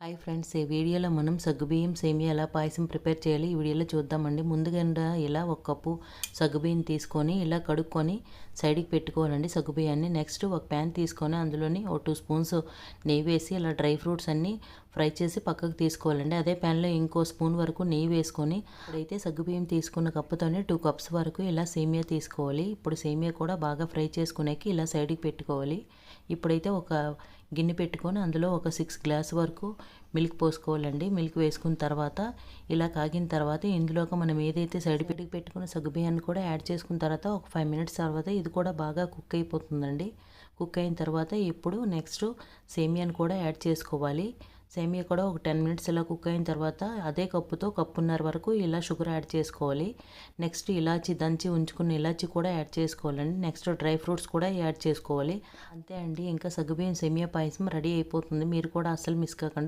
Hi friends, ఈ వీడియోలో మనం సగ్గుబియ్యం సేమియా ఎలా పాయసం ప్రిపేర్ చేయాలి ఈ వీడియోలో చూద్దామండి. ముందుగా ఇలా ఒక కప్పు సగ్గుబియ్యం తీసుకొని ఇలా కడుక్కొని సైడ్కి పెట్టుకోవాలండి సగ్గుబియ్యాన్ని. నెక్స్ట్ ఒక ప్యాన్ తీసుకొని అందులోని ఒక 2 స్పూన్స్ నెయ్యి వేసి ఇలా డ్రై ఫ్రూట్స్ అన్నీ ఫ్రై చేసి పక్కకు తీసుకోవాలండి. అదే ప్యాన్లో ఇంకో స్పూన్ వరకు నెయ్యి వేసుకొని ఇప్పుడైతే సగ్గుబియ్యం తీసుకున్న కప్పుతోనే 2 కప్స్ వరకు ఇలా సేమియా తీసుకోవాలి. ఇప్పుడు సేమియా కూడా బాగా ఫ్రై చేసుకునేకి ఇలా సైడ్కి పెట్టుకోవాలి. ఇప్పుడైతే ఒక గిన్నె పెట్టుకొని అందులో ఒక 6 గ్లాస్ వరకు మిల్క్ పోసుకోవాలండి. మిల్క్ వేసుకున్న తర్వాత ఇలా కాగిన తర్వాత ఇందులోకి మనం ఏదైతే సైడ్ పెట్టుకున్న సగ్గుబియ్యాన్ని కూడా యాడ్ చేసుకున్న తర్వాత ఒక 5 మినిట్స్ తర్వాత ఇది కూడా బాగా కుక్ అయిపోతుందండి. కుక్ అయిన తర్వాత ఇప్పుడు నెక్స్ట్ సేమియాని కూడా యాడ్ చేసుకోవాలి. సేమియా కూడా ఒక 10 మినిట్స్ ఇలా కుక్ అయిన తర్వాత అదే కప్పుతో కప్పున్నర వరకు ఇలా షుగర్ యాడ్ చేసుకోవాలి. నెక్స్ట్ ఇలాచి దంచి ఉంచుకున్న ఇలాచి కూడా యాడ్ చేసుకోవాలండి. నెక్స్ట్ డ్రై ఫ్రూట్స్ కూడా యాడ్ చేసుకోవాలి. అంతే అండి, ఇంకా సగ్గుబియ్యం సేమియా పాయసం రెడీ అయిపోతుంది. మీరు కూడా అస్సలు మిస్ కాకండి.